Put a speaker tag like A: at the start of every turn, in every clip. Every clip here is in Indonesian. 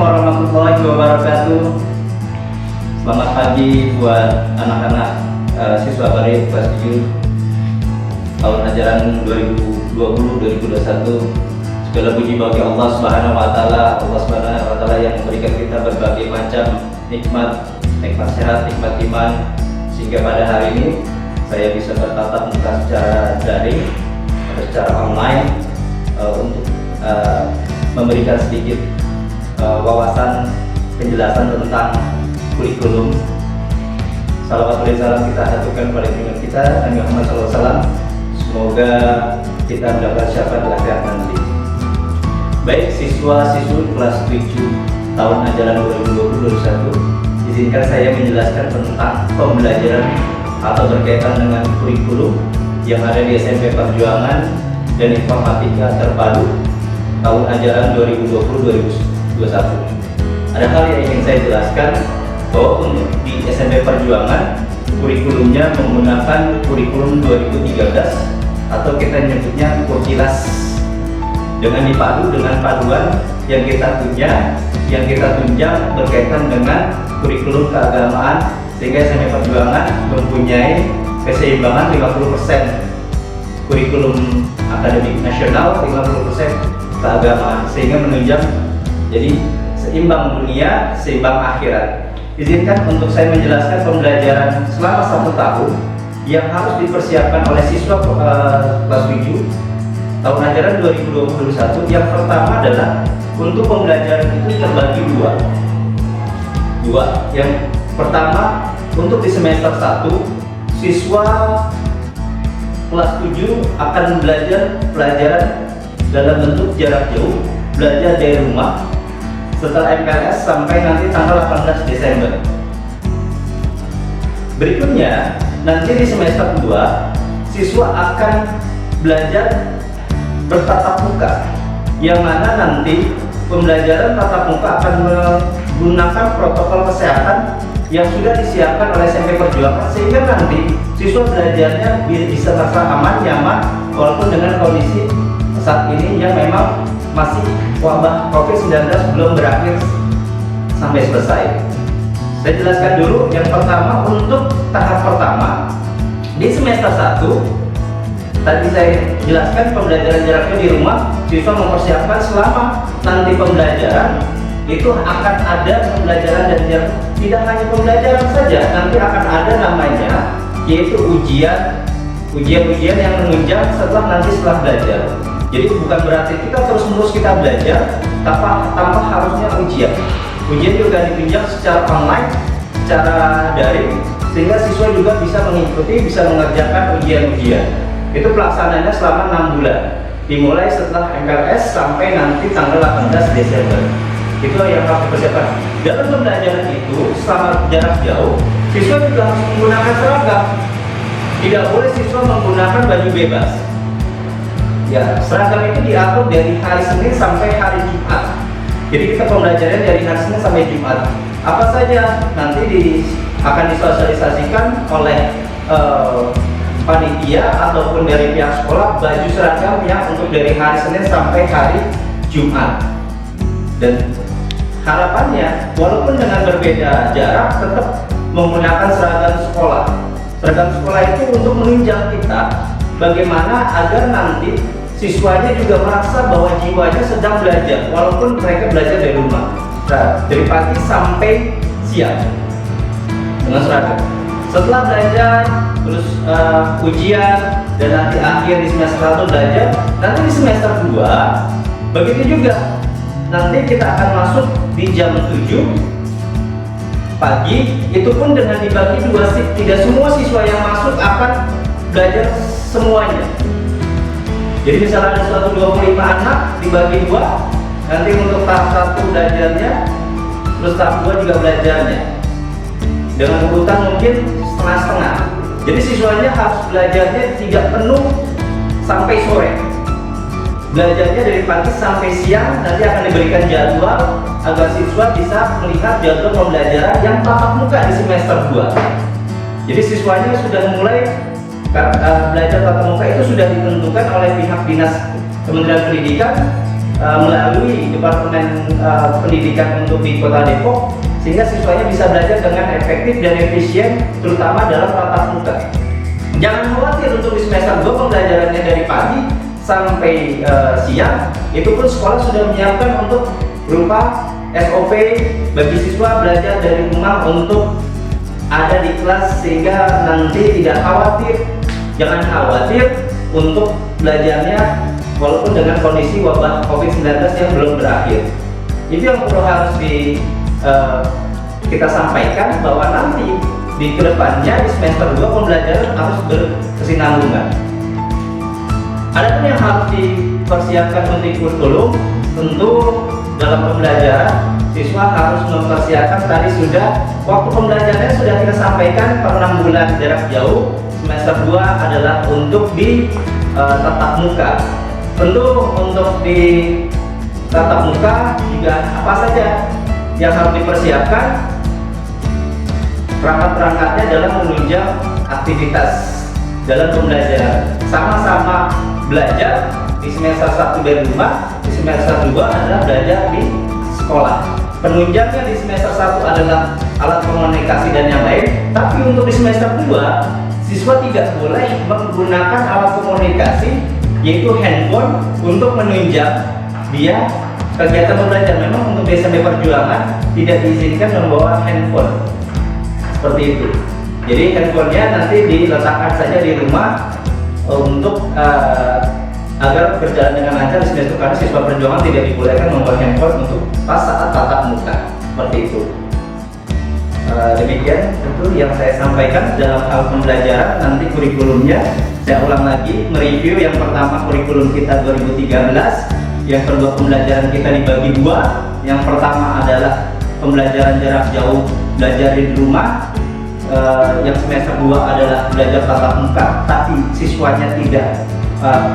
A: warahmatullahi wabarakatuh. Selamat pagi buat anak-anak siswa baru kelas 7 tahun ajaran 2020-2021. Segala puji bagi Allah Subhanahu wa taala. Allah Subhanahu wa taala yang memberikan kita berbagai macam nikmat sehat, nikmat iman, sehingga pada hari ini saya bisa bertatap muka secara daring atau secara online untuk memberikan sedikit wawasan penjelasan tentang kurikulum. Salawat dan salam kita aturkan kepada junjungan kita Nabi Muhammad SAW. Semoga kita mendapat syafaat di akhirat nanti. Baik siswa-siswi kelas 7 tahun ajaran 2020-2021, izinkan saya menjelaskan tentang pembelajaran atau berkaitan dengan kurikulum yang ada di SMP Perjuangan dan Informatika Terpadu tahun ajaran 2020-2021. Ada hal yang ingin saya jelaskan, bahwa untuk di SMP Perjuangan kurikulumnya menggunakan kurikulum 2013 atau kita nyebutnya Kurkilas, dengan dipadu dengan paduan yang kita punya, yang kita tunjang berkaitan dengan kurikulum keagamaan, sehingga SMP Perjuangan mempunyai keseimbangan 50% kurikulum akademik nasional, 50% keagamaan, sehingga menunjang jadi seimbang dunia, seimbang akhirat. Izinkan untuk saya menjelaskan pembelajaran selama 1 tahun yang harus dipersiapkan oleh siswa kelas 7 tahun ajaran 2020-2021. Yang pertama adalah untuk pembelajaran itu terbagi dua. Yang pertama, untuk di semester 1 siswa kelas 7 akan belajar pelajaran dalam bentuk jarak jauh, belajar dari rumah setelah MPLS sampai nanti tanggal 18 Desember. Berikutnya, nanti di semester 2 siswa akan belajar bertatap muka, yang mana nanti pembelajaran tatap muka akan menggunakan protokol kesehatan yang sudah disiapkan oleh SMP Perjuangan, sehingga nanti siswa belajarnya bisa merasa aman, nyaman, walaupun dengan kondisi saat ini yang memang masih wabah COVID-19 belum berakhir sampai selesai. Saya jelaskan dulu. Yang pertama, untuk tahap pertama di semester 1 tadi saya jelaskan pembelajaran jarak jauh di rumah, siswa mempersiapkan selama nanti pembelajaran itu akan ada pembelajaran dan jarak. Tidak hanya pembelajaran saja, nanti akan ada namanya yaitu ujian-ujian yang menunjang setelah belajar. Jadi bukan berarti kita terus-menerus kita belajar tanpa harusnya ujian. Ujian juga ditunjang secara online, secara daring, sehingga siswa juga bisa mengikuti, bisa mengerjakan ujian-ujian. Itu pelaksananya selama 6 bulan, dimulai setelah MPLS sampai nanti tanggal 18 Desember. Itu yang harus dipersiapkan. Dalam pembelajaran itu selama jarak jauh, siswa juga harus menggunakan seragam. Tidak boleh siswa menggunakan baju bebas. Ya, seragam itu diatur dari hari Senin sampai hari Jumat. Jadi kita pembelajaran dari hari Senin sampai Jumat. Apa saja nanti akan disosialisasikan oleh panitia ataupun dari pihak sekolah, baju seragam yang untuk dari hari Senin sampai hari Jumat. Dan harapannya walaupun dengan berbeda jarak tetap menggunakan seragam sekolah. Seragam sekolah itu untuk menunjang kita bagaimana agar nanti siswanya juga merasa bahwa jiwanya sedang belajar walaupun mereka belajar dari rumah. Dari pagi sampai siang dengan seragam. Setelah belajar, terus ujian, dan nanti akhir di semester 1 belajar, nanti di semester 2 begitu juga. Nanti kita akan masuk di jam 7 pagi, itu pun dengan dibagi 2 shift. Tidak semua siswa yang masuk akan belajar semuanya. Jadi misalnya ada 125 anak dibagi 2, nanti untuk tahap 1 belajarnya, terus tahap 2 juga belajarnya dengan urutan mungkin setengah-setengah. Jadi siswanya harus belajarnya tidak penuh sampai sore. Belajarnya dari pagi sampai siang, nanti akan diberikan jadwal agar siswa bisa melihat jadwal pembelajaran yang tatap muka di semester 2. Jadi siswanya sudah mulai belajar tatap muka itu sudah ditentukan oleh pihak dinas Kementerian Pendidikan melalui Departemen Pendidikan untuk di Kota Depok, sehingga siswanya bisa belajar dengan efektif dan efisien, terutama dalam tatap muka. Jangan khawatir untuk di semester 2 pembelajarannya dari pagi sampai siang, itu pun sekolah sudah menyiapkan untuk berupa SOP bagi siswa belajar dari rumah untuk ada di kelas, sehingga nanti tidak khawatir. Jangan khawatir untuk belajarnya walaupun dengan kondisi wabah COVID-19 yang belum berakhir. Itu yang perlu harus kita sampaikan, bahwa nanti di kedepannya di semester 2 pembelajaran harus berkesinambungan. Adapun yang harus dipersiapkan untuk kurikulum, tentu dalam pembelajaran siswa harus mempersiapkan, tadi sudah waktu pembelajarannya sudah kita sampaikan per 6 bulan jarak jauh. Semester 2 adalah untuk di tatap muka. Tentu untuk di tatap muka juga apa saja yang harus dipersiapkan, perangkat-perangkatnya dalam menunjang aktivitas dalam pembelajaran. Sama-sama belajar di semester 1 dari rumah, di semester 2 adalah belajar di sekolah. Penunjangnya di semester 1 adalah alat komunikasi dan yang lain, tapi untuk di semester 2 siswa tidak boleh menggunakan alat komunikasi, yaitu handphone, untuk menunjang dia kegiatan belajar. Memang untuk SMP Perjuangan tidak diizinkan membawa handphone seperti itu. Jadi handphonenya nanti diletakkan saja di rumah untuk agar berjalan dengan lancar di semester, karena siswa perjuangan tidak dibolehkan membawa handphone untuk pas saat tatap muka seperti itu. Demikian tentu yang saya sampaikan dalam hal pembelajaran. Nanti kurikulumnya saya ulang lagi, mereview yang pertama kurikulum kita 2013, yang kedua pembelajaran kita dibagi dua. Yang pertama adalah pembelajaran jarak jauh, belajar di rumah. Yang semester 2 adalah belajar tatap muka, tapi siswanya tidak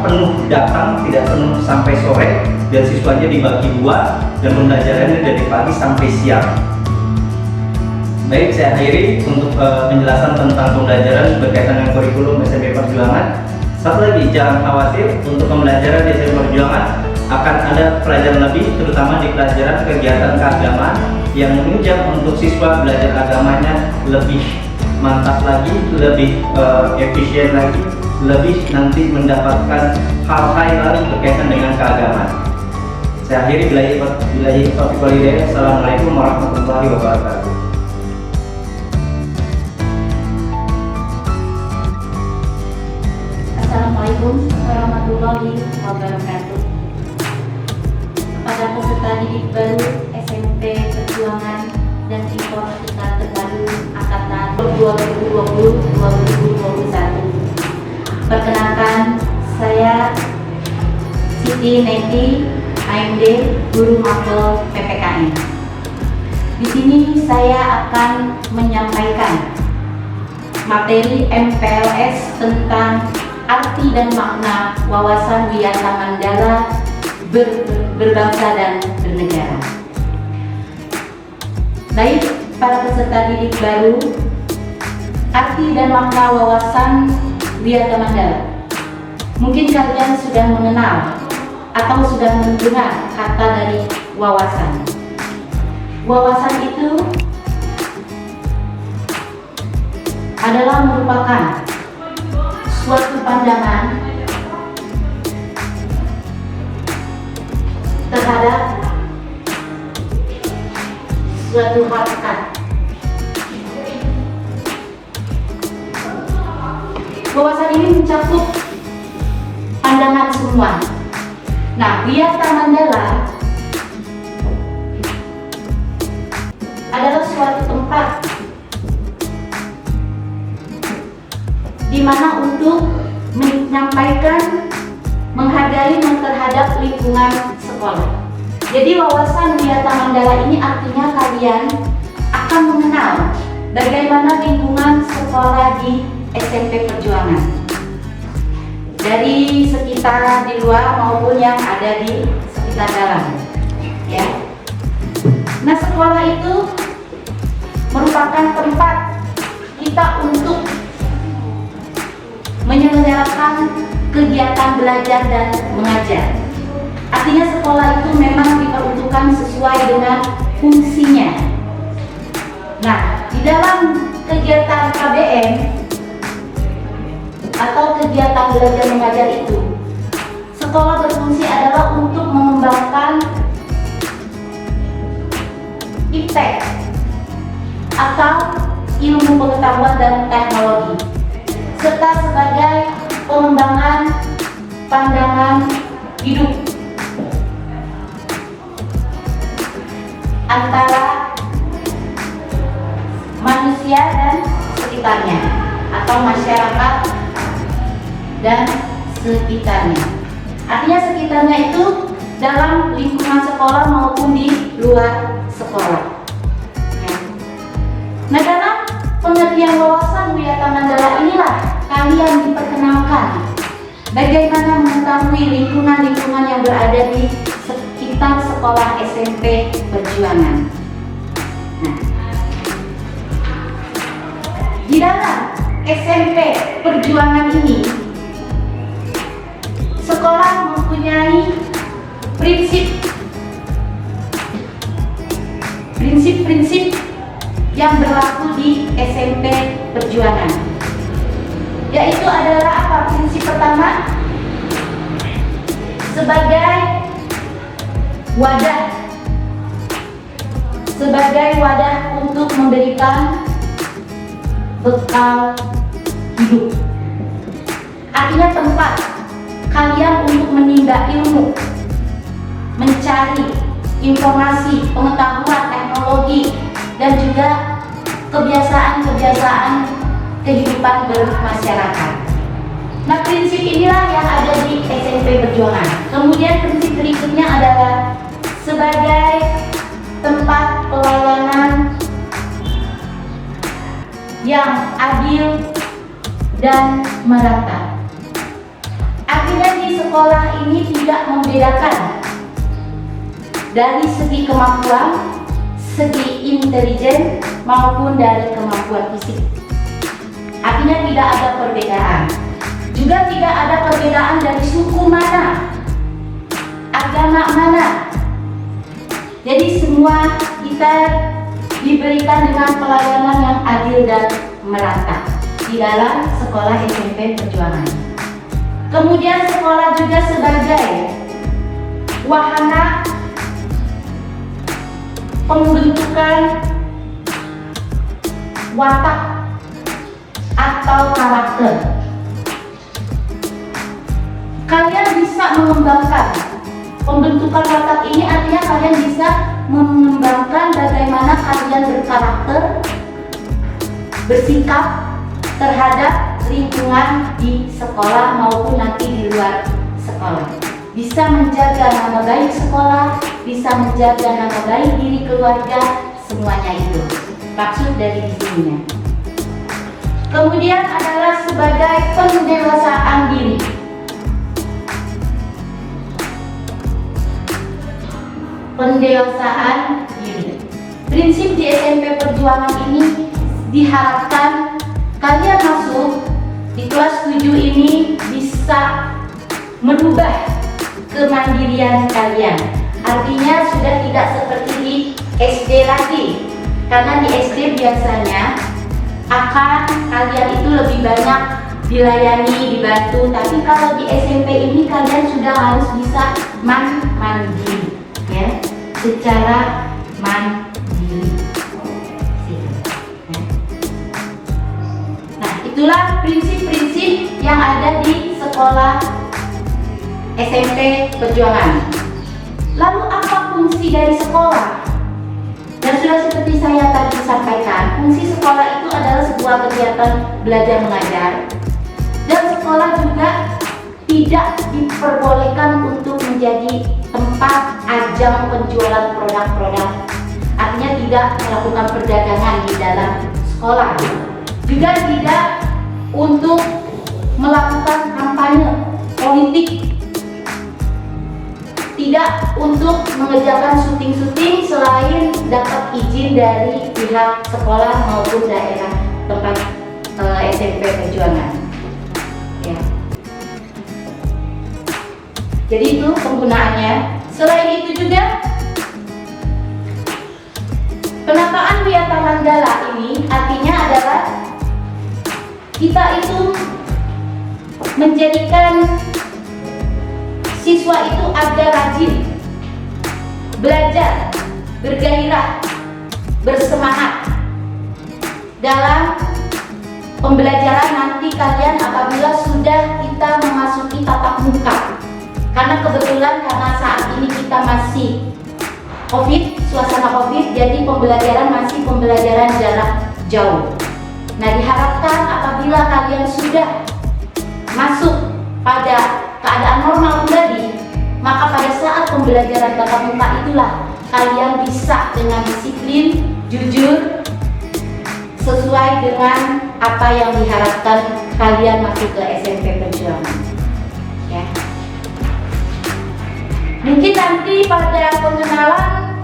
A: penuh datang, tidak penuh sampai sore, dan siswanya dibagi dua, dan pembelajarannya dari pagi sampai siang. Baik, saya akhiri untuk penjelasan tentang pembelajaran berkaitan dengan kurikulum SMP Perjuangan. Satu lagi, jangan khawatir, untuk pembelajaran di SMP Perjuangan akan ada pelajaran lebih, terutama di pelajaran kegiatan keagamaan yang menunjang untuk siswa belajar agamanya lebih mantap lagi, lebih efisien lagi, lebih nanti mendapatkan hal-hal lain berkaitan dengan keagamaan. Saya akhiri, billahi taufiq wal hidayah. Assalamualaikum warahmatullahi wabarakatuh.
B: Assalamualaikum warahmatullahi wabarakatuh. Kepada peserta didik baru SMP Perjuangan dan informatika terbaru angkatan 2020-2021. Perkenalkan, saya Siti Neti, AMD, Guru Mapel PPKN. Di sini saya akan menyampaikan materi MPLS tentang arti dan makna wawasan Wiyata Mandala berbangsa dan bernegara. Baik, para peserta didik baru, arti dan makna wawasan Wiyata Mandala. Mungkin kalian sudah mengenal atau sudah mendengar kata dari wawasan. Wawasan itu adalah merupakan suatu pandangan terhadap suatu hakikat. Wawasan ini mencakup pandangan semua. Nah, Wiyata Mandala adalah suatu tempat di mana untuk menyampaikan, menghargai terhadap lingkungan sekolah. Jadi wawasan Wiyata Mandala ini artinya kalian akan mengenal bagaimana lingkungan sekolah di SMP Perjuangan, dari sekitar di luar maupun yang ada di sekitar dalam, ya. Nah, sekolah itu merupakan tempat kita untuk menyelenggarakan kegiatan belajar dan mengajar. Artinya sekolah itu memang diperuntukkan sesuai dengan fungsinya. Nah, di dalam kegiatan KBM atau kegiatan belajar mengajar itu, sekolah berfungsi adalah untuk mengembangkan iptek atau ilmu pengetahuan dan teknologi, serta sebagai pengembangan pandangan hidup antara manusia dan sekitarnya atau masyarakat dan sekitarnya. Artinya sekitarnya itu dalam lingkungan sekolah maupun di luar sekolah. Ya. Nah, dalam pengertian wawasan Wiyata Mandala inilah kalian diperkenalkan bagaimana mengetahui lingkungan-lingkungan yang berada di sekitar sekolah SMP Perjuangan. Nah, di dalam SMP Perjuangan ini, sekolah mempunyai prinsip-prinsip yang berlaku di SMP Perjuangan, yaitu adalah apa? Prinsip pertama, sebagai wadah untuk memberikan bekal hidup. Artinya tempat kalian untuk menimba ilmu, mencari informasi, pengetahuan, teknologi, dan juga kebiasaan-kebiasaan kehidupan bermasyarakat. Nah, prinsip inilah yang ada di SMP Perjuangan. Kemudian prinsip berikutnya adalah sebagai tempat pelayanan yang adil dan merata. Artinya di sekolah ini tidak membedakan dari segi kemampuan, segi intelijen maupun dari kemampuan fisik. Artinya tidak ada perbedaan. Juga tidak ada perbedaan dari suku mana, agama mana. Jadi semua kita diberikan dengan pelayanan yang adil dan merata di dalam sekolah SMP Perjuangan. Kemudian sekolah juga sebagai wahana pembentukan watak atau karakter. Kalian bisa mengembangkan pembentukan watak ini, artinya kalian bisa mengembangkan bagaimana kalian berkarakter, bersikap terhadap lingkungan di sekolah maupun nanti di luar sekolah. Bisa menjaga nama baik sekolah, bisa menjaga nama baik diri keluarga, semuanya itu maksud dari sininya. Kemudian adalah sebagai pendewasaan diri. Pendewasaan diri. Prinsip di SMP Perjuangan ini diharapkan kalian masuk di kelas 7 ini bisa merubah kemandirian kalian. Artinya sudah tidak seperti di SD lagi. Karena di SD biasanya akan kalian itu lebih banyak dilayani, dibantu. Tapi kalau di SMP ini kalian sudah harus bisa mandiri, ya, secara mandiri. Nah, itulah prinsip-prinsip yang ada di sekolah SMP Perjuangan. Lalu apa fungsi dari sekolah? Dan sudah seperti saya tadi sampaikan, fungsi sekolah itu adalah sebuah kegiatan belajar mengajar. Dan sekolah juga tidak diperbolehkan untuk menjadi tempat ajang penjualan produk-produk. Artinya tidak melakukan perdagangan di dalam sekolah. Juga tidak untuk melakukan kampanye politik. Tidak untuk mengerjakan syuting-syuting selain dapat izin dari pihak sekolah maupun daerah tempat SMP Perjuangan. Ya. Jadi itu penggunaannya. Selain itu juga penataan Wiyata Mandala ini artinya adalah kita itu menjadikan siswa itu agar rajin belajar, bergairah, bersemangat dalam pembelajaran nanti kalian apabila sudah kita memasuki tatap muka. Karena kebetulan karena saat ini kita masih COVID, suasana COVID, jadi pembelajaran masih pembelajaran jarak jauh. Nah, diharapkan apabila kalian sudah masuk pada keadaan normal kembali, maka pada saat pembelajaran tatap muka itulah kalian bisa dengan disiplin, jujur, sesuai dengan apa yang diharapkan kalian masuk ke SMP Perjuangan. Ya. Mungkin nanti pada pengenalan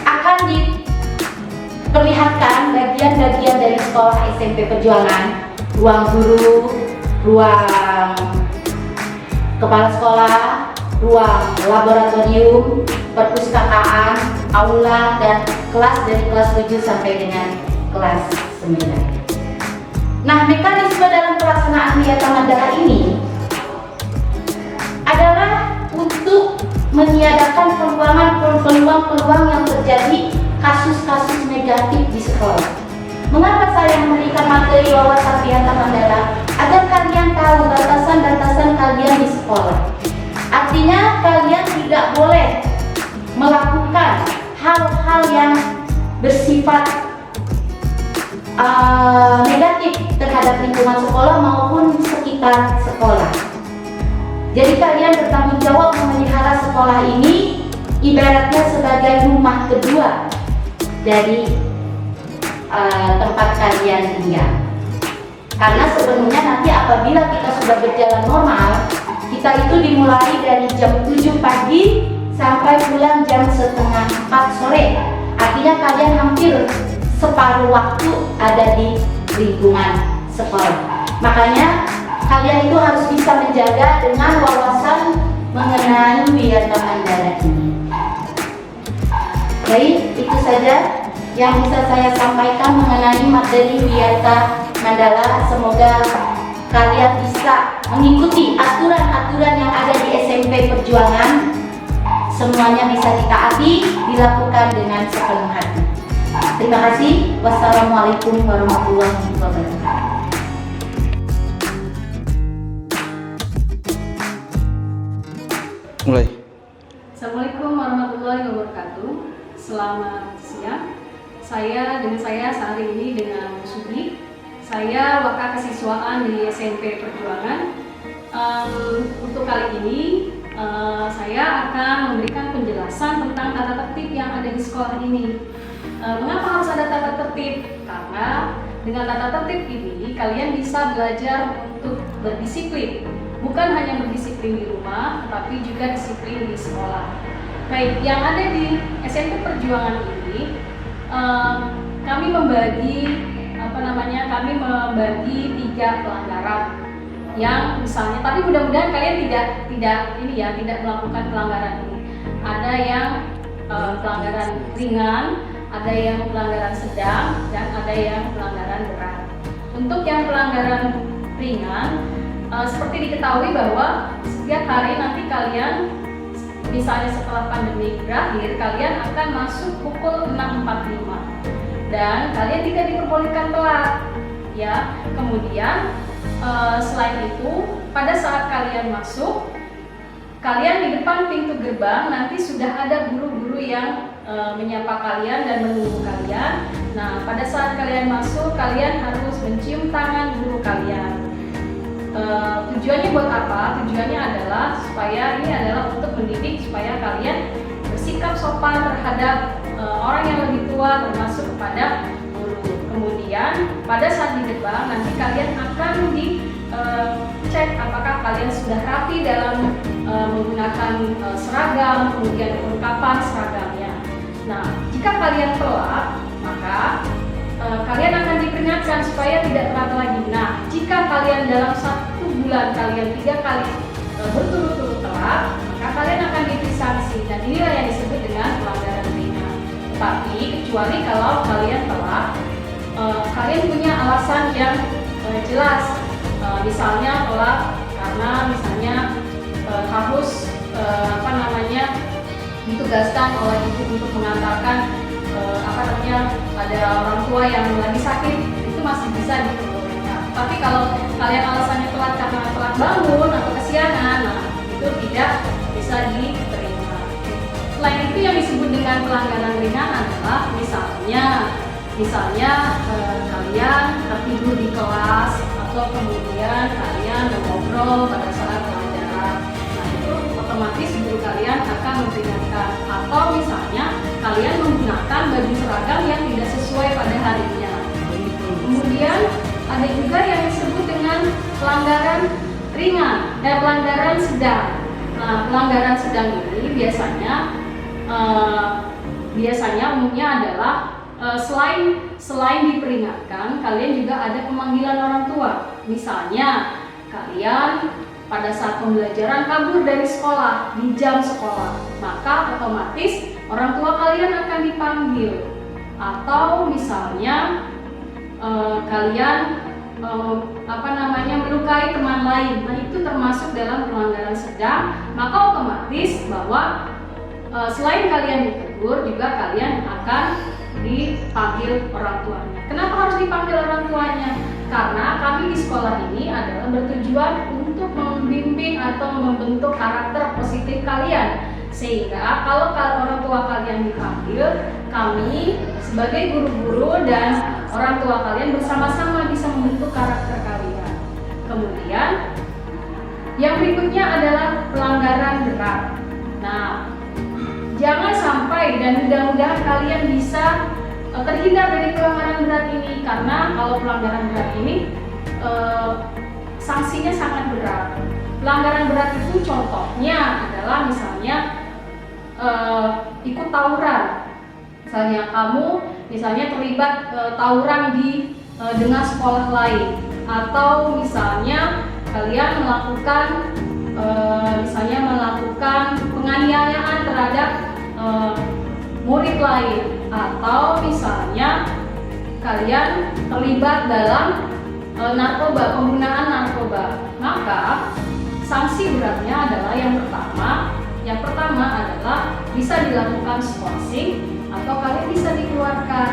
B: akan diperlihatkan bagian-bagian dari sekolah SMP Perjuangan, ruang guru, ruang kepala sekolah, ruang laboratorium, perpustakaan, aula, dan kelas dari kelas 7 sampai dengan kelas 9. Nah, mekanisme dalam pelaksanaan Wiyata Mandala ini adalah untuk meniadakan peluang-peluang yang terjadi kasus-kasus negatif di sekolah. Mengapa saya memberikan materi wawasan Wiyata Mandala? Agar kalian tahu batasan-batasan kalian di sekolah. Artinya kalian tidak boleh melakukan hal-hal yang bersifat negatif terhadap lingkungan sekolah maupun sekitar sekolah. Jadi kalian bertanggung jawab memelihara sekolah ini ibaratnya sebagai rumah kedua dari tempat kalian tinggal. Karena sebenarnya nanti apabila kita sudah berjalan normal, kita itu dimulai dari jam 7 pagi sampai pulang jam setengah 4 sore. Artinya kalian hampir separuh waktu ada di lingkungan sekolah. Makanya kalian itu harus bisa menjaga dengan wawasan mengenai Wiyata Mandala ini. Baik, itu saja yang bisa saya sampaikan mengenai materi Wiyata Mandala. Semoga kalian bisa mengikuti aturan-aturan yang ada di SMP Perjuangan. Semuanya bisa ditaati, dilakukan dengan sepenuh hati. Terima kasih. Wassalamualaikum warahmatullahi wabarakatuh.
C: Mulai.
D: Assalamualaikum warahmatullahi wabarakatuh. Selamat siang. Saya sehari ini dengan Sudi. Saya wakil kesiswaan di SMP Perjuangan. Untuk kali ini saya akan memberikan penjelasan tentang tata tertib yang ada di sekolah ini. Mengapa harus ada tata tertib? Karena dengan tata tertib ini kalian bisa belajar untuk berdisiplin. Bukan hanya berdisiplin di rumah, tetapi juga disiplin di sekolah. Baik, yang ada di SMP Perjuangan ini, kami membagi 3 pelanggaran. Yang misalnya, tapi mudah-mudahan kalian tidak melakukan pelanggaran ini. Ada yang pelanggaran ringan, ada yang pelanggaran sedang, dan ada yang pelanggaran berat. Untuk yang pelanggaran ringan, seperti diketahui bahwa setiap hari nanti kalian, misalnya setelah pandemi berakhir, kalian akan masuk pukul 6.45 dan kalian tidak diperbolehkan telat, ya. Kemudian selain itu, pada saat kalian masuk, kalian di depan pintu gerbang nanti sudah ada guru-guru yang menyapa kalian dan menunggu kalian. Nah, pada saat kalian masuk, kalian harus mencium tangan guru kalian. Tujuannya buat apa? Tujuannya adalah ini adalah untuk mendidik supaya kalian bersikap sopan terhadap orang yang lebih tua, termasuk kepada guru. Kemudian pada saat di gerbang nanti kalian akan dicek apakah kalian sudah rapi dalam menggunakan seragam, kemudian kelengkapan seragamnya. Nah, jika kalian telat, maka kalian akan diperingatkan supaya tidak telat lagi. Nah, jika kalian dalam 1 bulan kalian 3 kali berturut-turut telat, maka yang jelas. Misalnya telat karena misalnya harus ditugaskan oleh ibu untuk mengantarkan ada orang tua yang lagi sakit, itu masih bisa diperbolehkan. Tapi kalau kalian alasannya telat karena telat bangun atau kesiangan, nah itu tidak bisa diterima. Selain itu yang disebut dengan pelanggaran ringan adalah misalnya kalian tertidur di kelas atau kemudian kalian mengobrol pada saat pelajaran. Nah itu otomatis guru kalian akan memperingatkan. Atau misalnya kalian menggunakan baju seragam yang tidak sesuai pada harinya. Kemudian ada juga yang disebut dengan pelanggaran ringan dan pelanggaran sedang. Nah pelanggaran sedang ini biasanya umumnya adalah selain diperingatkan, kalian juga ada pemanggilan orang tua. Misalnya kalian pada saat pembelajaran kabur dari sekolah di jam sekolah, maka otomatis orang tua kalian akan dipanggil. Atau misalnya kalian melukai teman lain, nah itu termasuk dalam pelanggaran sedang, maka otomatis bahwa selain kalian ditegur, juga kalian akan dipanggil orang tuanya. Kenapa harus dipanggil orang tuanya? Karena kami di sekolah ini adalah bertujuan untuk membimbing atau membentuk karakter positif kalian. Sehingga kalau orang tua kalian dipanggil, kami sebagai guru-guru dan orang tua kalian bersama-sama bisa membentuk karakter kalian. Kemudian yang berikutnya adalah pelanggaran berat. Nah, jangan sampai dan mudah-mudahan kalian bisa terhindar dari pelanggaran berat ini, karena kalau pelanggaran berat ini sanksinya sangat berat. Pelanggaran berat itu contohnya adalah misalnya ikut tawuran. Misalnya kamu terlibat tawuran dengan sekolah lain, atau misalnya kalian melakukan penganiayaan terhadap murid lain, atau misalnya kalian terlibat dalam penggunaan narkoba. Maka sanksi beratnya adalah yang pertama adalah bisa dilakukan skorsing atau kalian bisa dikeluarkan.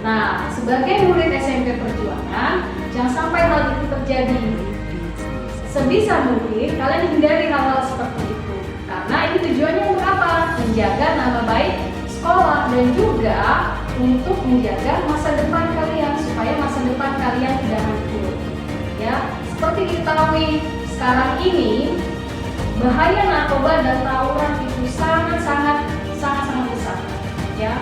D: Nah, sebagai murid SMP Perjuangan, jangan sampai hal itu terjadi. Sebisa mungkin kalian hindari hal-hal seperti itu, karena ini tujuannya untuk apa? Menjaga nama baik sekolah dan juga untuk menjaga masa depan kalian, supaya masa depan kalian tidak hancur. Ya, seperti diketahui sekarang ini bahaya narkoba dan tawuran itu sangat besar. Ya,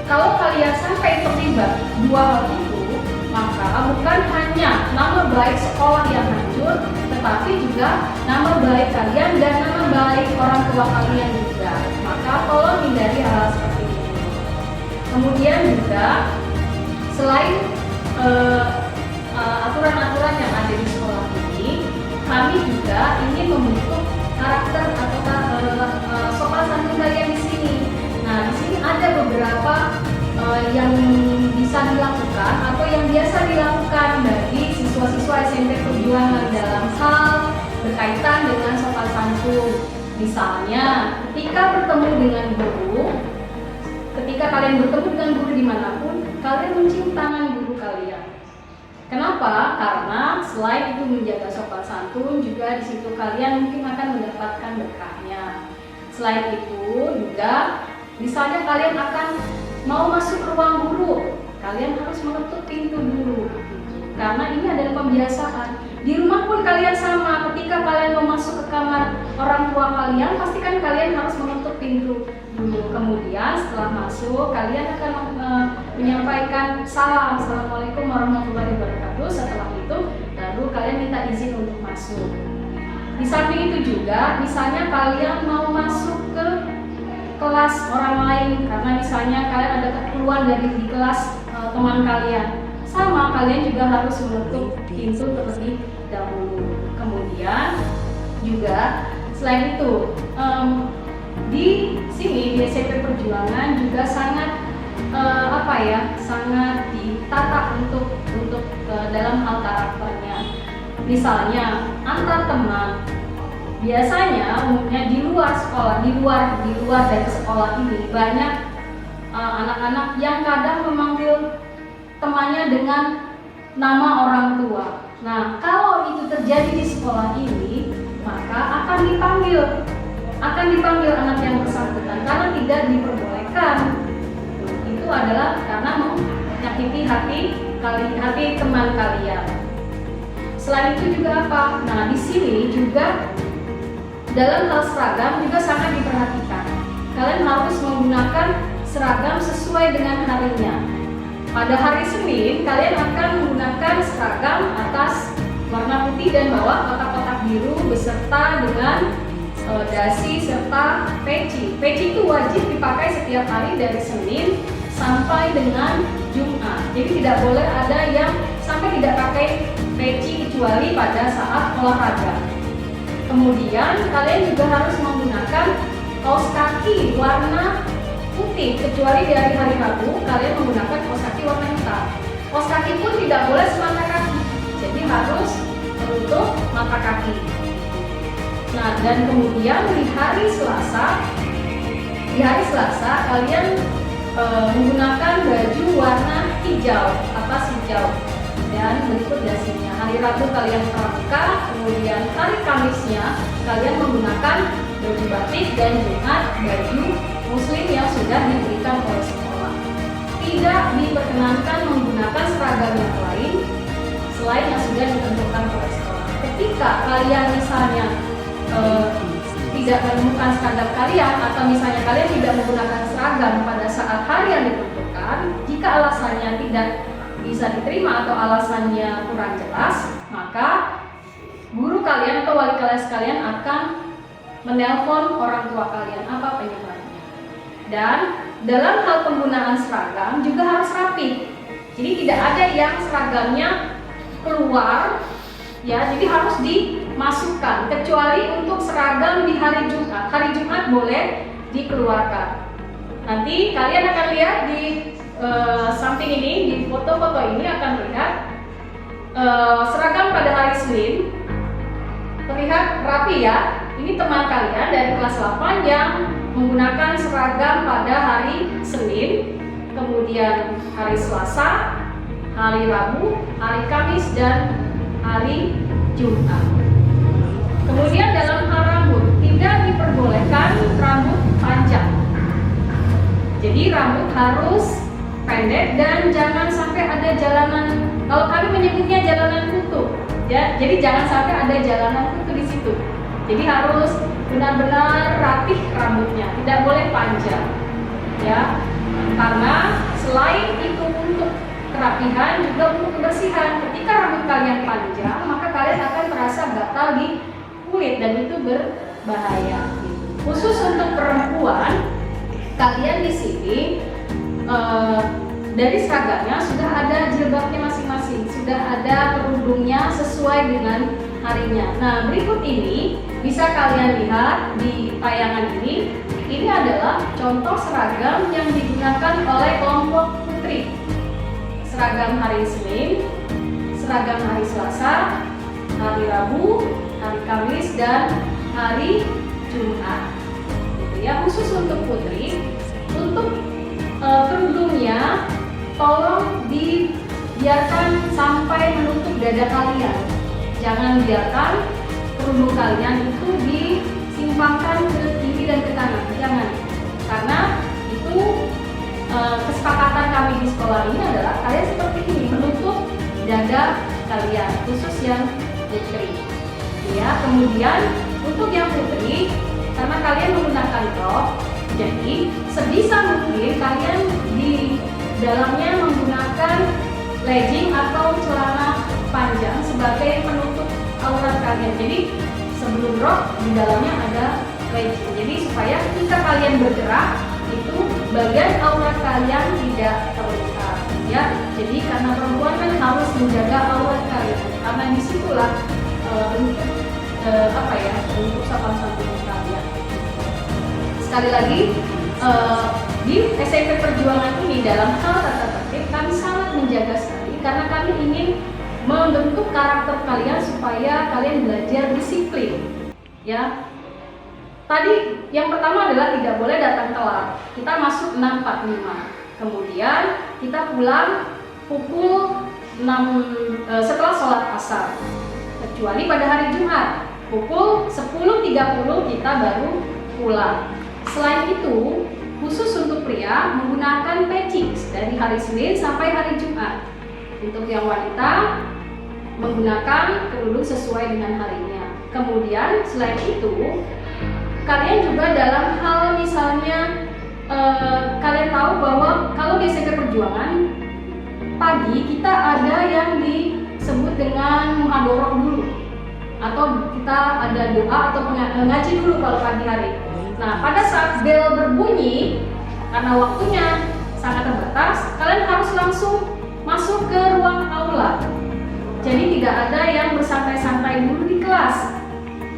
D: kalau kalian sampai terlibat dua hal itu, maka bukan hanya nama baik sekolah yang hancur, tetapi juga nama baik kalian dan nama baik orang tua kalian juga. Maka tolong hindari hal seperti ini. Kemudian juga selain aturan-aturan yang ada di sekolah ini, kami juga ingin membentuk karakter atau sopan santun kalian di sini. Nah, di sini ada beberapa yang bisa dilakukan atau yang biasa dilakukan bagi siswa-siswa SMP Perjuangan dalam hal berkaitan dengan sopan santun. Misalnya, ketika kalian bertemu dengan guru dimanapun, kalian mencium tangan guru kalian. Kenapa? Karena selain itu menjaga sopan santun, juga di situ kalian mungkin akan mendapatkan berkahnya. Selain itu juga, misalnya kalian akan mau masuk ruang guru, kalian harus mengetuk pintu dulu. Karena ini adalah pembiasaan. Di rumah pun kalian sama, ketika kalian mau masuk ke kamar orang tua kalian, pastikan kalian harus mengetuk pintu dulu. Kemudian setelah masuk, kalian akan menyampaikan salam, Assalamualaikum warahmatullahi wabarakatuh. Setelah itu, baru kalian minta izin untuk masuk. Di samping itu juga, misalnya kalian mau masuk ke kelas orang lain, karena misalnya kalian ada keperluan dari di kelas teman kalian, sama kalian juga harus menutup pintu terlebih dahulu. Kemudian juga selain itu di sini di SMP Perjuangan juga sangat apa ya, sangat ditata untuk dalam hal karakternya. Misalnya antar teman, biasanya umumnya di luar sekolah, di luar dari sekolah ini banyak anak-anak yang kadang memanggil temannya dengan nama orang tua. Nah, kalau itu terjadi di sekolah ini, maka akan dipanggil anak yang bersangkutan karena tidak diperbolehkan. Itu adalah karena menyakiti hati teman kalian. Selain itu juga apa? Nah, di sini juga dalam hal seragam juga sangat diperhatikan. Kalian harus menggunakan seragam sesuai dengan harinya. Pada hari Senin, kalian akan menggunakan seragam atas warna putih dan bawah kotak-kotak biru beserta dengan dasi serta peci. Peci itu wajib dipakai setiap hari dari Senin sampai dengan Jumat. Jadi tidak boleh ada yang sampai tidak pakai peci kecuali pada saat olahraga. Kemudian kalian juga harus menggunakan kaos kaki warna putih, kecuali di hari Rabu kalian menggunakan kaos kaki warna hitam. Kaos kaki pun tidak boleh semata kaki, jadi harus menutup mata kaki. Nah, dan kemudian di hari Selasa kalian menggunakan baju warna hijau, atas hijau, dan berikut dasinya. Hari Rabu kalian pramuka, kemudian hari Kamisnya kalian menggunakan baju batik, dan Jumat baju muslim yang sudah diberikan oleh sekolah. Tidak diperkenankan menggunakan seragam yang lain selain yang sudah ditentukan oleh sekolah. Ketika kalian misalnya tidak menemukan seragam kalian, atau misalnya kalian tidak menggunakan seragam pada saat hari yang ditentukan, jika alasannya tidak bisa diterima atau alasannya kurang jelas, maka guru kalian atau wali kelas kalian akan menelpon orang tua kalian apa penyebabnya. Dan dalam hal penggunaan seragam juga harus rapi. Jadi tidak ada yang seragamnya keluar, ya, jadi harus dimasukkan, kecuali untuk seragam di hari Jumat. Hari Jumat boleh dikeluarkan. Nanti kalian akan lihat di samping ini, di foto-foto ini akan lihat seragam pada hari Senin terlihat rapi ya. Ini teman kalian dari kelas 8 yang menggunakan seragam pada hari Senin, kemudian hari Selasa, hari Rabu, hari Kamis, dan hari Jumat. Kemudian dalam hal rambut, tidak diperbolehkan rambut panjang. Jadi rambut harus pendek dan jangan sampai ada jalanan, kalau kami menyebutnya jalanan kutu, ya. Jadi jangan sampai ada jalanan kutu di situ. Jadi harus benar-benar rapih rambutnya, tidak boleh panjang, ya. Karena selain itu untuk kerapihan juga untuk kebersihan. Ketika rambut kalian panjang, maka kalian akan terasa gatal di kulit dan itu berbahaya. Khusus untuk perempuan, kalian di sini dari seragamnya sudah ada jilbabnya masing-masing, sudah ada kerudungnya sesuai dengan harinya. Nah, berikut ini bisa kalian lihat di tayangan ini. Ini adalah contoh seragam yang digunakan oleh kelompok putri. Seragam hari Senin, seragam hari Selasa, hari Rabu, hari Kamis, dan hari Jumat. Gitu ya, khusus untuk putri. Untuk kerudungnya tolong dibiarkan sampai menutup dada kalian. Jangan biarkan kerudung kalian itu disimpangkan ke kiri dan ke kanan. Jangan, karena itu kesepakatan kami di sekolah ini adalah kalian seperti ini, menutup dada kalian, khusus yang putri. Ya, kemudian untuk yang putri, karena kalian menggunakan rok, jadi sebisa mungkin kalian di dalamnya menggunakan legging atau celana panjang sebagai penutup aurat kalian. Jadi sebelum rok di dalamnya ada legging. Jadi supaya ketika kalian bergerak itu bagian aurat kalian tidak terlihat. Ya, jadi karena perempuan kan harus menjaga aurat kalian. Karena disitulah bentuk bentuk sopan santun kalian. Sekali lagi, di SMP Perjuangan ini dalam hal tata tertib kami sangat menjaga sekali karena kami ingin membentuk karakter kalian supaya kalian belajar disiplin. Ya, tadi yang pertama adalah tidak boleh datang telat. Kita masuk 6.45. Kemudian kita pulang pukul 6 setelah sholat asar. Kecuali pada hari Jumat, pukul 10.30 kita baru pulang. Selain itu, khusus untuk pria menggunakan peci dari hari Senin sampai hari Jumat. Untuk yang wanita menggunakan kerudung sesuai dengan harinya. Kemudian selain itu, kalian juga dalam hal misalnya kalian tahu bahwa kalau di SMP Perjuangan pagi kita ada yang disebut dengan muhadharah dulu, atau kita ada doa atau ngaji dulu kalau pagi hari. Nah, pada saat bel berbunyi, karena waktunya sangat terbatas, kalian harus langsung masuk ke ruang aula. Jadi tidak ada yang bersantai-santai dulu di kelas,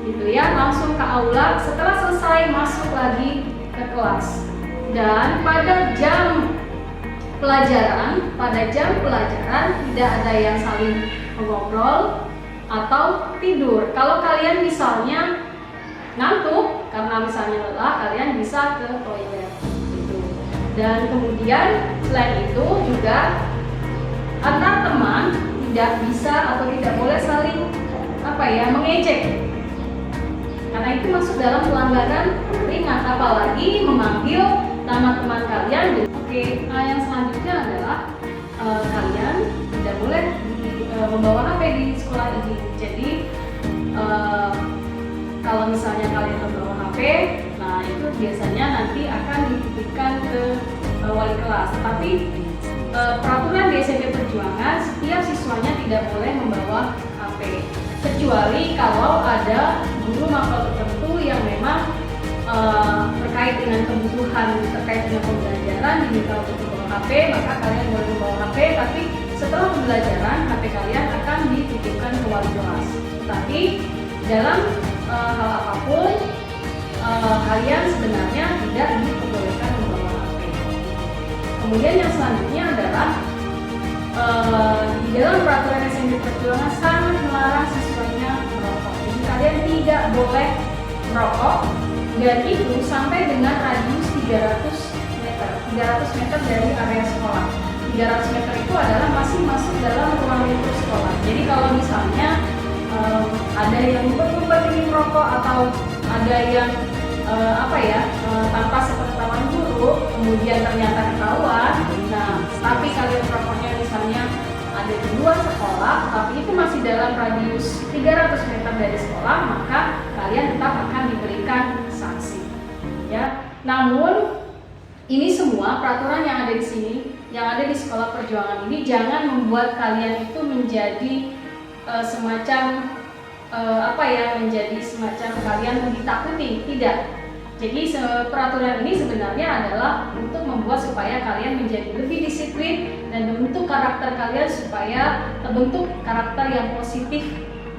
D: gitu ya. Langsung ke aula. Setelah selesai masuk lagi ke kelas. Dan pada jam pelajaran tidak ada yang saling mengobrol atau tidur. Kalau kalian misalnya ngantuk karena misalnya lelah, kalian bisa ke toilet gitu. Dan kemudian selain itu juga antar teman tidak bisa atau tidak boleh saling mengejek, karena itu masuk dalam pelanggaran ringan, apalagi memanggil nama teman kalian. Oke, yang selanjutnya adalah kalian tidak boleh membawa HP di sekolah ini. Jadi kalau misalnya kalian membawa HP, nah itu biasanya nanti akan dititipkan ke wali kelas. Tapi peraturan di SMP Perjuangan, setiap siswanya tidak boleh membawa HP, kecuali kalau ada guru mapel tertentu yang memang terkait dengan kebutuhan, terkait dengan pembelajaran diminta untuk membawa HP, maka kalian boleh membawa HP. Tapi setelah pembelajaran, HP kalian akan dititipkan ke wali kelas. Tapi dalam hal apapun, kalian sebenarnya tidak diperbolehkan membawa HP. Kemudian yang selanjutnya adalah di dalam peraturan SMP Perjuangan sangat melarang siswanya merokok. Jadi kalian tidak boleh merokok, dan itu sampai dengan radius 300 meter dari area sekolah. 300 meter itu adalah masih masuk dalam ruang lingkup sekolah. Jadi kalau misalnya ada yang ngumpet-ngumpet ingin merokok, atau ada yang tanpa sepengetahuan guru kemudian ternyata ketahuan, nah tapi kalian merokoknya misalnya ada di luar sekolah, tapi itu masih dalam radius 300 meter dari sekolah, maka kalian tetap akan diberikan sanksi. Ya, namun ini semua peraturan yang ada di sini, yang ada di Sekolah Perjuangan ini, jangan membuat kalian itu menjadi menjadi semacam kalian ditakuti. Tidak. Jadi peraturan ini sebenarnya adalah untuk membuat supaya kalian menjadi lebih disiplin dan membentuk karakter kalian supaya terbentuk karakter yang positif,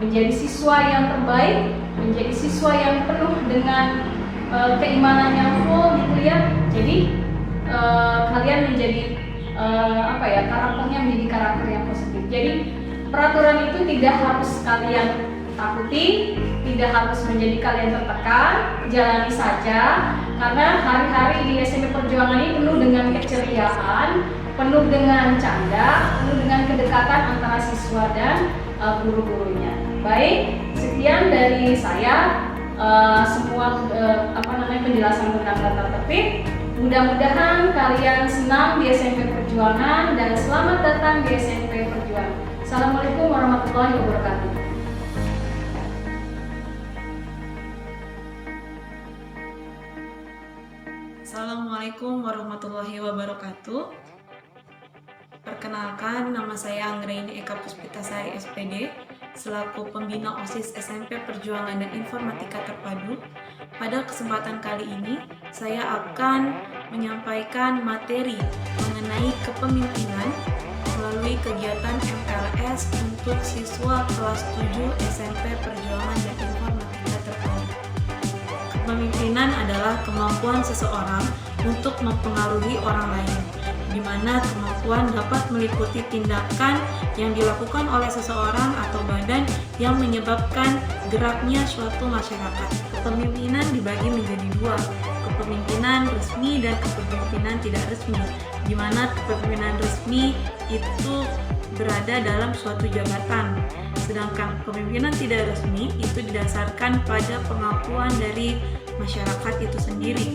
D: menjadi siswa yang terbaik, menjadi siswa yang penuh dengan keimanan yang full gitu ya. Jadi kalian menjadi karakternya menjadi karakter yang positif. Jadi peraturan itu tidak harus kalian takuti, tidak harus menjadi kalian tertekan, jalani saja, karena hari-hari di SMP Perjuangan ini penuh dengan keceriaan, penuh dengan canda, penuh dengan kedekatan antara siswa dan guru-gurunya. Baik, sekian dari saya semua penjelasan tentang tata tertib. Mudah-mudahan kalian senang di SMP Perjuangan dan selamat datang di SMP Perjuangan. Assalamualaikum warahmatullahi wabarakatuh.
C: Assalamualaikum warahmatullahi wabarakatuh. Perkenalkan, nama saya Anggraini Eka Puspitasari SPD, selaku pembina OSIS SMP Perjuangan dan Informatika Terpadu. Pada kesempatan kali ini, saya akan menyampaikan materi mengenai kepemimpinan melalui kegiatan MLS untuk siswa kelas 7 SMP Perjuangan dan Informatika Terpadu. Kepemimpinan adalah kemampuan seseorang untuk mempengaruhi orang lain, di mana kemampuan dapat meliputi tindakan yang dilakukan oleh seseorang atau badan yang menyebabkan geraknya suatu masyarakat. Kepemimpinan dibagi menjadi dua, kepemimpinan resmi dan kepemimpinan tidak resmi, di mana kepemimpinan resmi itu berada dalam suatu jabatan, sedangkan kepemimpinan tidak resmi itu didasarkan pada pengakuan dari masyarakat itu sendiri.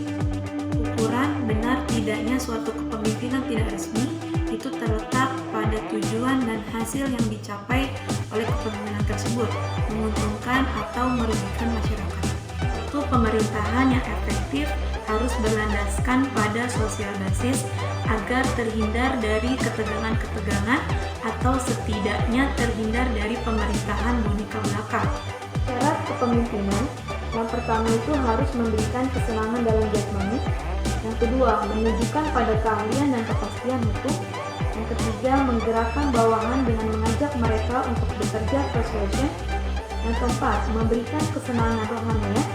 C: Ukuran benar tidaknya suatu kepemimpinan tidak resmi itu terletak pada tujuan dan hasil yang dicapai oleh kepemimpinan tersebut, menguntungkan atau merugikan masyarakat. Suatu pemerintahan yang efektif harus berlandaskan pada sosial basis agar terhindar dari ketegangan-ketegangan atau setidaknya terhindar dari pemerintahan boneka belaka.
E: Syarat kepemimpinan yang pertama itu harus memberikan kesenangan dalam jasmani, yang kedua menunjukkan pada keahlian dan kepastian hukum, yang ketiga menggerakkan bawahan dengan mengajak mereka untuk bekerja persuasion, yang keempat memberikan kesenangan rohaniah,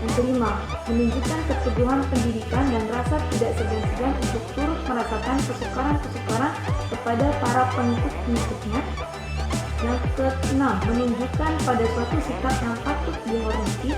E: yang kelima menunjukkan keteguhan pendidikan dan rasa tidak segan-segan untuk turut merasakan kesukaran-kesukaran kepada para pengikut-pengikutnya. Yang keenam, menunjukkan pada suatu sikap yang patut dihormati.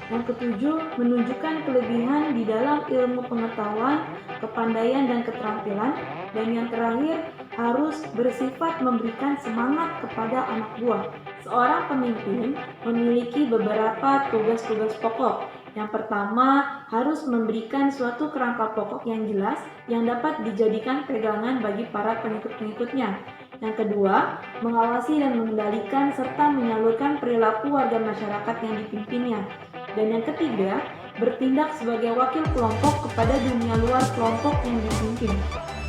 E: Yang ketujuh, menunjukkan kelebihan di dalam ilmu pengetahuan, kepandaian, dan keterampilan. Dan yang terakhir, harus bersifat memberikan semangat kepada anak buah. Seorang pemimpin memiliki beberapa tugas-tugas pokok. Yang pertama, harus memberikan suatu kerangka pokok yang jelas yang dapat dijadikan pegangan bagi para pengikut-pengikutnya. Yang kedua, mengawasi dan mengendalikan serta menyalurkan perilaku warga masyarakat yang dipimpinnya. Dan yang ketiga, bertindak sebagai wakil kelompok kepada dunia luar kelompok yang dipimpin.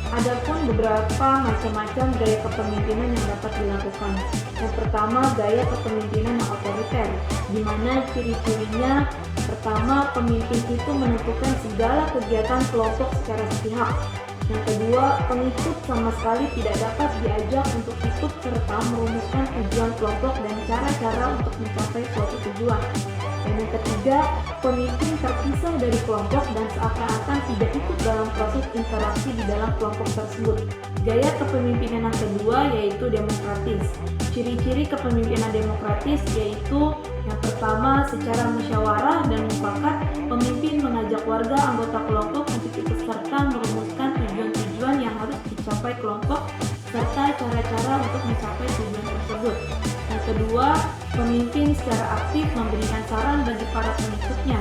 E: Adapun beberapa macam-macam gaya kepemimpinan yang dapat dilakukan. Yang pertama, gaya kepemimpinan yang otoriter, di mana ciri-cirinya pertama, pemimpin itu menentukan segala kegiatan kelompok secara sepihak. Yang kedua, pengikut sama sekali tidak dapat diajak untuk ikut serta merumuskan tujuan kelompok dan cara-cara untuk mencapai suatu tujuan. Dan yang ketiga, pemimpin terpisah dari kelompok dan seakan-akan tidak ikut dalam proses interaksi di dalam kelompok tersebut. Gaya kepemimpinan yang kedua yaitu demokratis. Ciri-ciri kepemimpinan demokratis yaitu yang pertama, secara musyawarah dan mufakat, pemimpin mengajak warga anggota kelompok untuk ikut serta merumuskan tujuan-tujuan yang harus dicapai kelompok serta cara-cara untuk mencapai tujuan tersebut. Yang kedua, pemimpin secara aktif memberikan saran bagi para pengikutnya.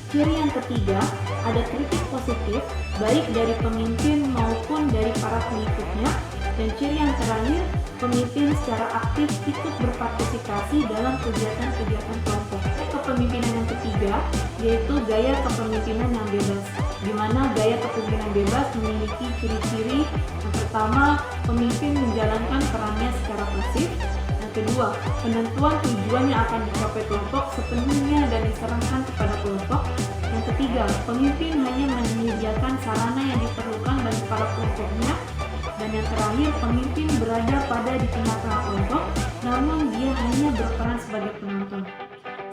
E: Ciri yang ketiga, ada kritik positif baik dari pemimpin maupun dari para pengikutnya. Dan ciri yang terakhir, pemimpin secara aktif ikut berpartisipasi dalam kegiatan-kegiatan kelompok. Kepemimpinan yang ketiga yaitu gaya kepemimpinan yang bebas, di mana gaya kepemimpinan bebas memiliki ciri-ciri yang pertama, pemimpin menjalankan perannya secara pasif. Yang kedua, penentuan tujuan yang akan dicapai kelompok sepenuhnya dan diserahkan kepada kelompok. Yang ketiga, pemimpin hanya menyediakan sarana yang diperlukan bagi para kelompoknya. Dan yang terakhir, pemimpin berada pada di tengah-tengah kelompok, namun dia hanya berperan sebagai penonton.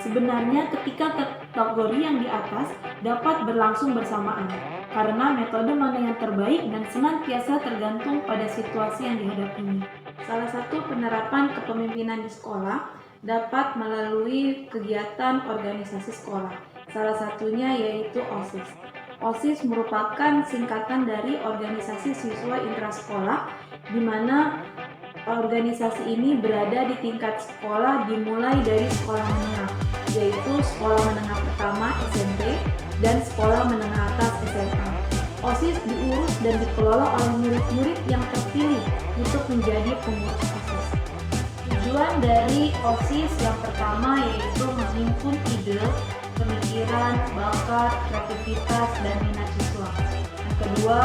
E: Sebenarnya ketika kategori yang di atas dapat berlangsung bersamaan, karena metode mana yang terbaik dan senantiasa tergantung pada situasi yang dihadapinya. Salah satu penerapan kepemimpinan di sekolah dapat melalui kegiatan organisasi sekolah. Salah satunya yaitu OSIS. OSIS merupakan singkatan dari organisasi siswa intrasekolah, di mana organisasi ini berada di tingkat sekolah dimulai dari sekolah menengah, yaitu sekolah menengah pertama SMP dan sekolah menengah atas SMA. OSIS diurus dan dikelola oleh murid-murid yang terpilih untuk menjadi pengurus OSIS. Tujuan dari OSIS yang pertama yaitu menghimpun ide, pemikiran, bakat, kreativitas, dan minat siswa. Yang kedua,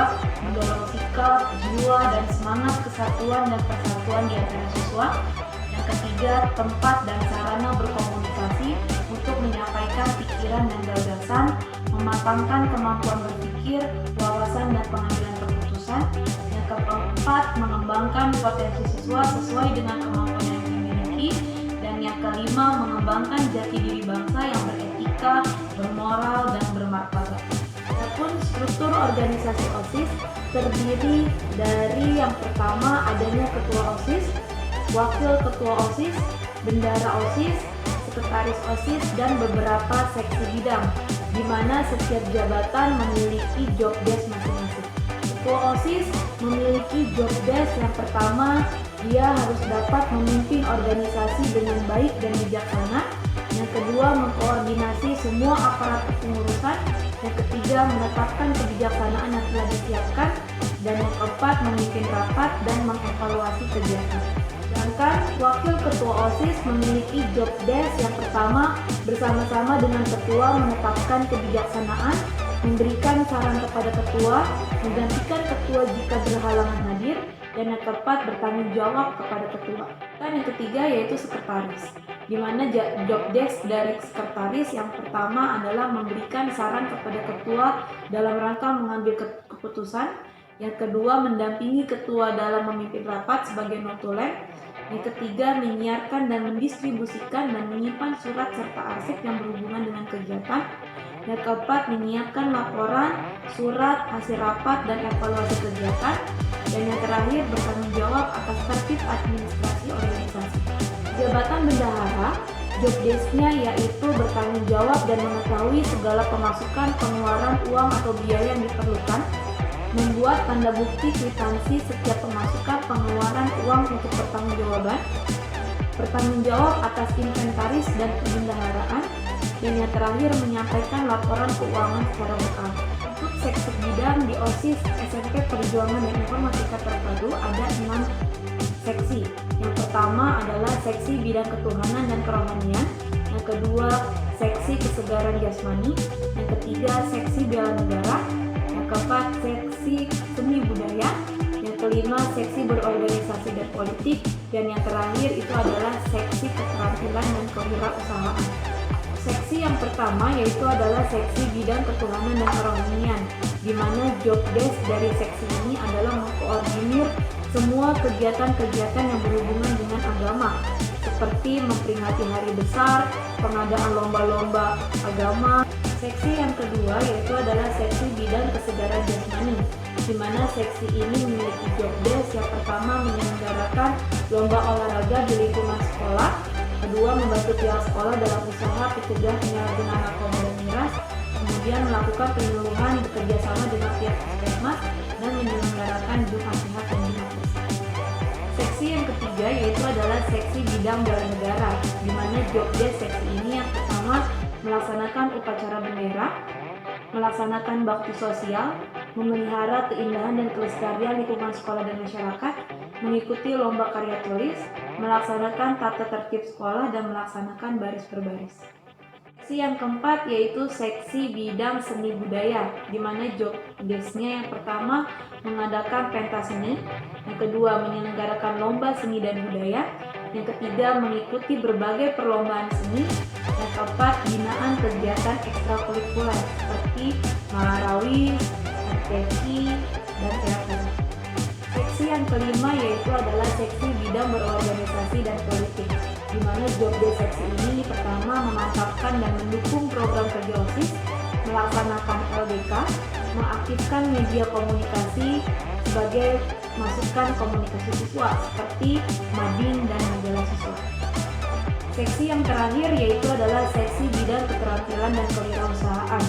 E: mendorong sikap, jiwa, dan semangat kesatuan dan persatuan di antara siswa. Yang ketiga, tempat dan sarana berkomunikasi untuk menyampaikan pikiran dan gagasan, mematangkan kemampuan berpikir, wawasan, dan pengambilan keputusan. Yang keempat, mengembangkan potensi siswa sesuai dengan kemampuan yang dimiliki. Dan yang kelima, mengembangkan jati diri bangsa yang beretika beretika, bermoral, dan bermartabat. Adapun struktur organisasi OSIS terdiri dari yang pertama adanya ketua OSIS, wakil ketua OSIS, bendara OSIS, sekretaris OSIS, dan beberapa seksi bidang, di mana setiap jabatan memiliki job desk masing-masing. Ketua OSIS memiliki job desk yang pertama, dia harus dapat memimpin organisasi dengan baik dan bijaksana. Yang kedua, mengkoordinasi semua aparat kepengurusan. Yang ketiga, menetapkan kebijaksanaan yang telah disiapkan. Dan yang keempat, memimpin rapat dan mengevaluasi kegiatan. Sedangkan wakil ketua OSIS memiliki job desk yang pertama, bersama-sama dengan ketua menetapkan kebijaksanaan, memberikan saran kepada ketua, menggantikan ketua jika berhalangan hadir, dan yang keempat, bertanggung jawab kepada ketua. Dan yang ketiga yaitu sekretaris, di mana job desk dari sekretaris yang pertama adalah memberikan saran kepada ketua dalam rangka mengambil keputusan. Yang kedua, mendampingi ketua dalam memimpin rapat sebagai notulen. Yang ketiga, menyiarkan dan mendistribusikan dan menyimpan surat serta arsip yang berhubungan dengan kegiatan. Yang keempat, menyiapkan laporan, surat, hasil rapat, dan evaluasi kegiatan. Dan yang terakhir, bertanggung jawab atas tertib administrasi organisasi. Jabatan bendahara, job desk-nya yaitu bertanggung jawab dan mengetahui segala pemasukan, pengeluaran uang atau biaya yang diperlukan, membuat tanda bukti kwitansi setiap pemasukan, pengeluaran uang untuk pertanggungjawaban, bertanggung jawab atas inventaris dan perbendaharaan, dan yang terakhir menyampaikan laporan keuangan secara berkala. Untuk seksi bidang di OSIS SMP Perjuangan dan Informatika Terpadu ada 6 seksi. Yang pertama adalah seksi bidang ketuhanan dan kerohanian, yang kedua seksi kesegaran jasmani, yang ketiga seksi bela negara, yang keempat seksi seni budaya, yang kelima seksi berorganisasi dan politik, dan yang terakhir itu adalah seksi keterampilan dan kewirausahaan. Seksi yang pertama yaitu adalah seksi bidang ketuhanan dan kerohanian, di mana job desk dari seksi ini adalah mengkoordinir semua kegiatan-kegiatan yang berhubungan dengan agama, seperti memperingati hari besar, pengadaan lomba-lomba agama. Seksi yang kedua yaitu adalah seksi bidang kesegaran jasmani, di mana seksi ini memiliki job desk yang pertama menyelenggarakan lomba olahraga di lingkungan sekolah, kedua membantu pihak sekolah dalam usaha pencegahan penyalahgunaan narkoba dan miras, kemudian melakukan penyuluhan bekerjasama dengan pihak puskesmas dan menyelenggarakan jumat sehat dan jumat bersih. Seksi yang ketiga yaitu adalah seksi bidang bela negara, di mana job desk seksi ini yang pertama melaksanakan upacara bendera, melaksanakan bakti sosial, memelihara keindahan dan kelestarian lingkungan sekolah dan masyarakat, mengikuti lomba karya tulis, melaksanakan tata tertib sekolah, dan melaksanakan baris per baris. Seksi yang keempat yaitu seksi bidang seni budaya, di mana job desk-nya yang pertama mengadakan pentas seni, yang kedua menyelenggarakan lomba seni dan budaya, yang ketiga mengikuti berbagai perlombaan seni, yang keempat binaan kegiatan ekstrakurikuler seperti marawis, RTQ, dan teater. Seksi yang kelima yaitu adalah seksi bidang berorganisasi dan politik, di mana job desk seksi ini pertama memantapkan dan mendukung program kerja OSIS, melaksanakan LDK, mengaktifkan media komunikasi sebagai masukan komunikasi siswa seperti mading dan majalah siswa. Seksi yang terakhir yaitu adalah seksi bidang keterampilan dan kewirausahaan.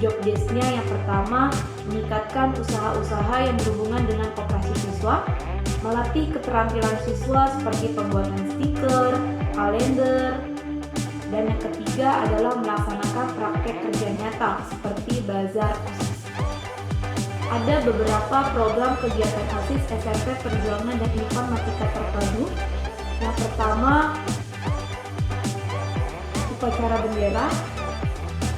E: Job desk-nya yang pertama meningkatkan usaha-usaha yang berhubungan dengan koperasi siswa, melatih keterampilan siswa seperti pembuatan stiker, kalender, dan yang ketiga adalah melaksanakan praktek kerja nyata seperti bazar OSIS. Ada beberapa program kegiatan OSIS SMP Perjuangan dan Informatika Terpadu. Yang pertama, upacara bendera.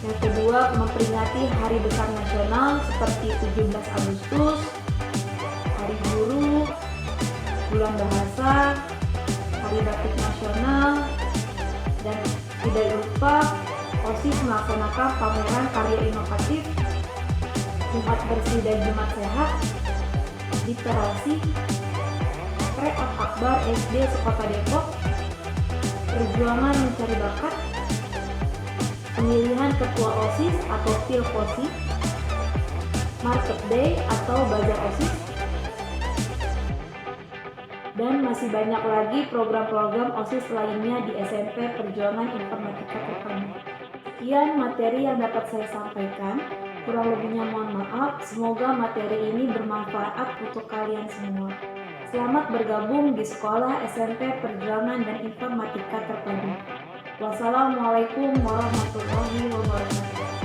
E: Yang kedua, memperingati hari besar nasional seperti 17 Agustus, Hari Guru, Bulan Bahasa, Hari Batik Nasional, dan tidak lupa OSIS melaksanakan pameran karya inovatif, Jumat Bersih dan Jumat Sehat, literasi, Pre-Ap Akbar SD Sekota Depok, perjuangan mencari bakat, pemilihan ketua OSIS atau Pilposi, Market Day atau Bazar OSIS, dan masih banyak lagi program-program OSIS lainnya di SMP Perjuangan Informatika Terpadu. Sekian materi yang dapat saya sampaikan. Kurang lebihnya mohon maaf. Semoga materi ini bermanfaat untuk kalian semua. Selamat bergabung di Sekolah SMP Perjuangan dan Informatika Terpadu. Wassalamualaikum warahmatullahi wabarakatuh.